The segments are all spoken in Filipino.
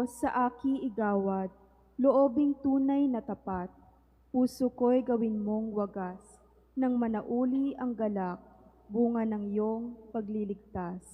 Diyos sa aki igawad, loobing tunay na tapat. Puso ko'y gawin mong wagas, nang manauli ang galak, bunga ng iyong pagliligtas.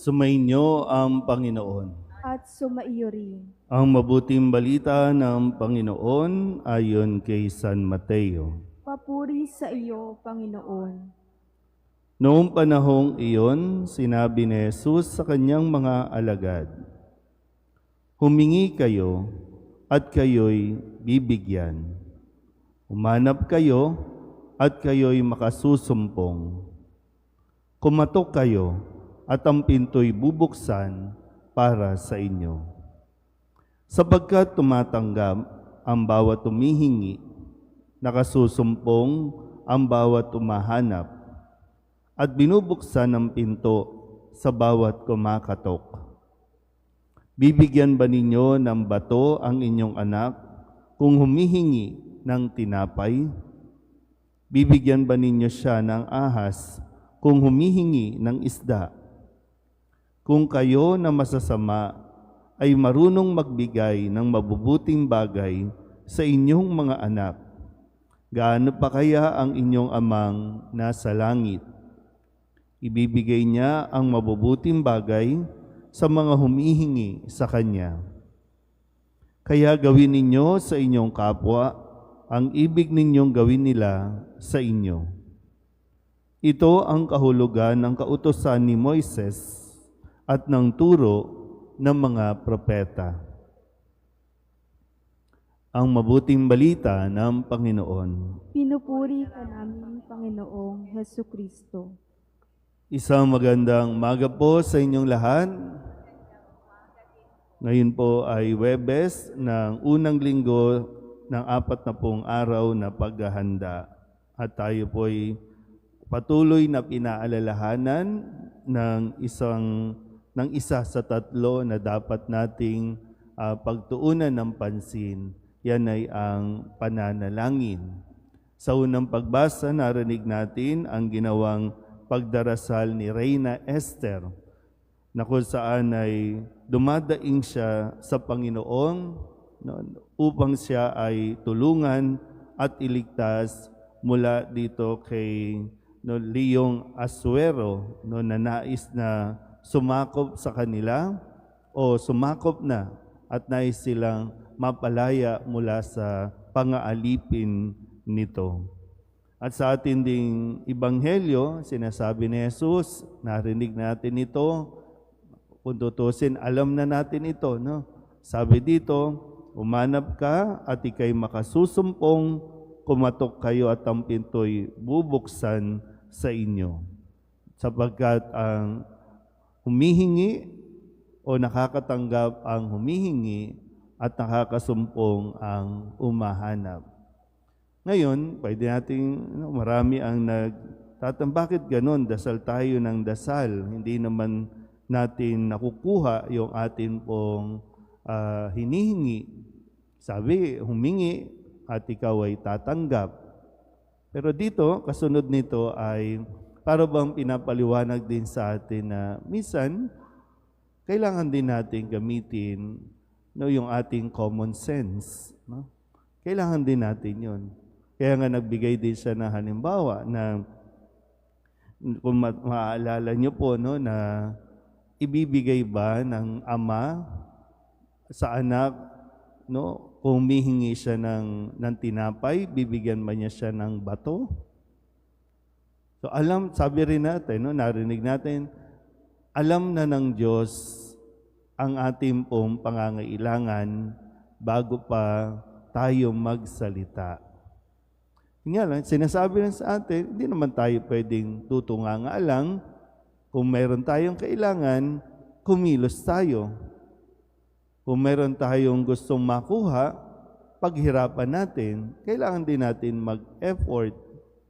Sumainyo ang Panginoon. At sumaiyo rin. Ang mabuting balita ng Panginoon ayon kay San Mateo. Papuri sa iyo, Panginoon. Noong panahong iyon, sinabi ni Jesus sa kanyang mga alagad, "Humingi kayo at kayo'y bibigyan. Humanap kayo at kayo'y makasusumpong. Kumatok kayo at ang pinto'y bubuksan para sa inyo. Sapagkat tumatanggap ang bawat humihingi, nakasusumpong ang bawat umahanap, at binubuksan ang pinto sa bawat kumakatok. Bibigyan ba ninyo ng bato ang inyong anak kung humihingi ng tinapay? Bibigyan ba ninyo siya ng ahas kung humihingi ng isda? Kung kayo na masasama ay marunong magbigay ng mabubuting bagay sa inyong mga anak, gaano pa kaya ang inyong amang nasa langit? Ibibigay niya ang mabubuting bagay sa mga humihingi sa Kanya. Kaya gawin ninyo sa inyong kapwa ang ibig ninyong gawin nila sa inyo. Ito ang kahulugan ng kautusan ni Moises at ng turo ng mga propeta. Ang mabuting balita ng Panginoon. Pinupuri ka namin, Panginoong Hesukristo. Isang magandang umaga po sa inyong lahat. Ngayon po ay Huwebes ng unang linggo ng 40 araw na paghahanda. At tayo po ay patuloy na pinaalalahanan ng isa sa tatlo na dapat nating pagtuunan ng pansin. Yan ay ang pananalangin. Sa unang pagbasa, narinig natin ang ginawang pagdarasal ni Reyna Esther, na kung saan ay dumadaing siya sa Panginoon upang siya ay tulungan at iligtas mula dito kay Leong Asuero na nais na sumakop sa kanila o sumakop na at nais silang mapalaya mula sa pangaalipin nito. At sa ating ding Ebanghelyo, sinasabi ni Jesus, narinig natin ito, kung tutusin, alam na natin ito. No? Sabi dito, umanap ka at ikay makasusumpong, kumatok kayo at ang pinto'y bubuksan sa inyo. Sapagkat ang humihingi o nakakatanggap ang humihingi at nakakasumpong ang umahanap. Ngayon, pwede nating, marami ang bakit ganun? Dasal tayo ng dasal. Hindi naman natin nakukuha yung atin pong hinihingi. Sabi, humingi at ikaw ay tatanggap. Pero dito, kasunod nito ay para bang pinapaliwanag din sa atin na minsan, kailangan din natin gamitin yung ating common sense. No? Kailangan din natin yun. Kaya nga nagbigay din siya na halimbawa na kung maaalala niyo po na ibibigay ba ng ama sa anak kung humihingi siya ng tinapay, bibigyan ba niya siya ng bato? So sabi rin natin, narinig natin, alam na ng Diyos ang ating pong pangangailangan bago pa tayo magsalita. Nga lang, sinasabi lang sa atin, hindi naman tayo pwedeng tutunganga lang. Kung mayroon tayong kailangan, kumilos tayo. Kung meron tayong gustong makuha, paghirapan natin, kailangan din natin mag-effort.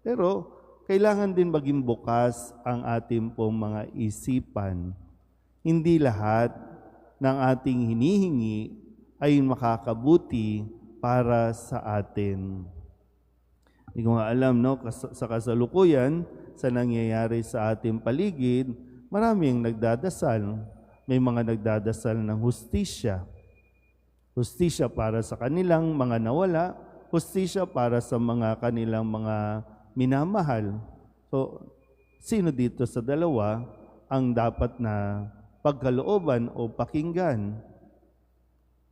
Pero kailangan din maging bukas ang ating pong mga isipan. Hindi lahat ng ating hinihingi ay makakabuti para sa atin. Hindi ko nga alam, no? Sa kasalukuyan, sa nangyayari sa ating paligid, maraming nagdadasal. May mga nagdadasal ng hustisya. Hustisya para sa kanilang mga nawala, hustisya para sa mga kanilang mga minamahal. So, sino dito sa dalawa ang dapat na pagkalooban o pakinggan?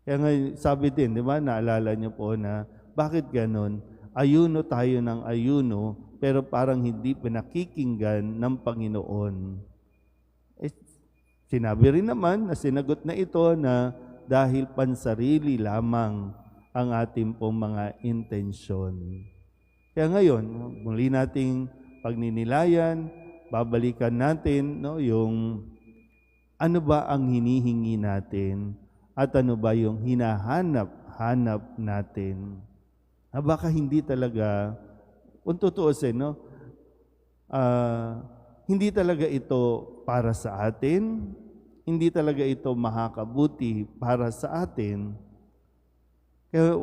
Kaya nga sabi din, di ba, naalala niyo po na bakit ganon? Ayuno tayo ng ayuno, pero parang hindi pinakikinggan ng Panginoon. Sinabi rin naman na sinagot na ito na dahil pansarili lamang ang ating pong mga intensyon. Kaya ngayon, muli nating pagninilayan, babalikan natin yung ano ba ang hinihingi natin at ano ba yung hinahanap natin. Baka hindi talaga, kung tutuusin, hindi talaga ito para sa atin, hindi talaga ito makakabuti para sa atin. Kaya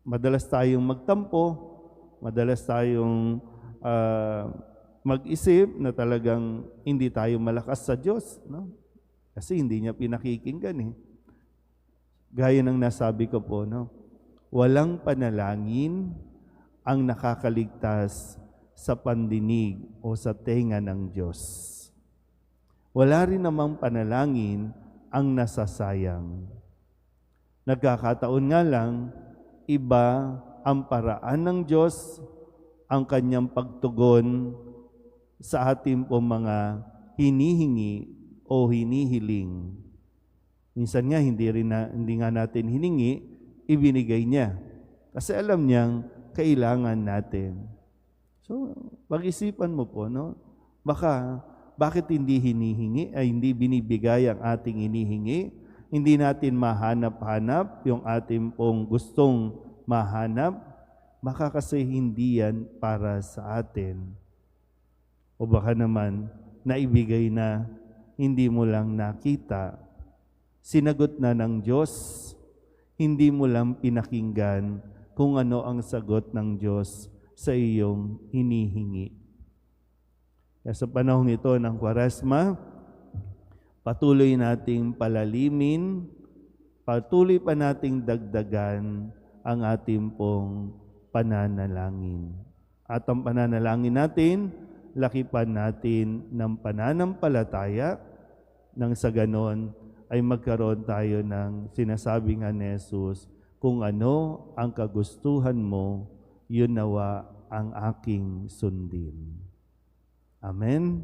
madalas tayong magtampo, madalas tayong mag-isip na talagang hindi tayo malakas sa Diyos. No? Kasi hindi niya pinakikinggan. Gaya ng nasabi ko po, walang panalangin ang nakakaligtas sa pandinig o sa tenga ng Diyos. Wala rin namang panalangin ang nasasayang. Nagkakataon nga lang, iba ang paraan ng Diyos, ang kanyang pagtugon sa ating po mga hinihingi o hinihiling. Minsan nga, hindi nga natin hiningi, ibinigay niya. Kasi alam niyang kailangan natin. So, pag-isipan mo po, bakit hindi hinihingi, ay hindi binibigay ang ating hinihingi? Hindi natin mahanap-hanap yung ating pong gustong mahanap? Baka kasi hindi yan para sa atin. O baka naman, naibigay na, hindi mo lang nakita. Sinagot na ng Diyos, hindi mo lang pinakinggan kung ano ang sagot ng Diyos sa iyong hinihingi. Kaya sa panahon ito ng Kwaresma, patuloy nating palalimin, patuloy pa nating dagdagan ang ating pong pananalangin. At ang pananalangin natin, lakipan natin ng pananampalataya nang sa ganon ay magkaroon tayo ng sinasabi nga ni Jesus, kung ano ang kagustuhan mo, yun nawa ang aking sundin. Amen.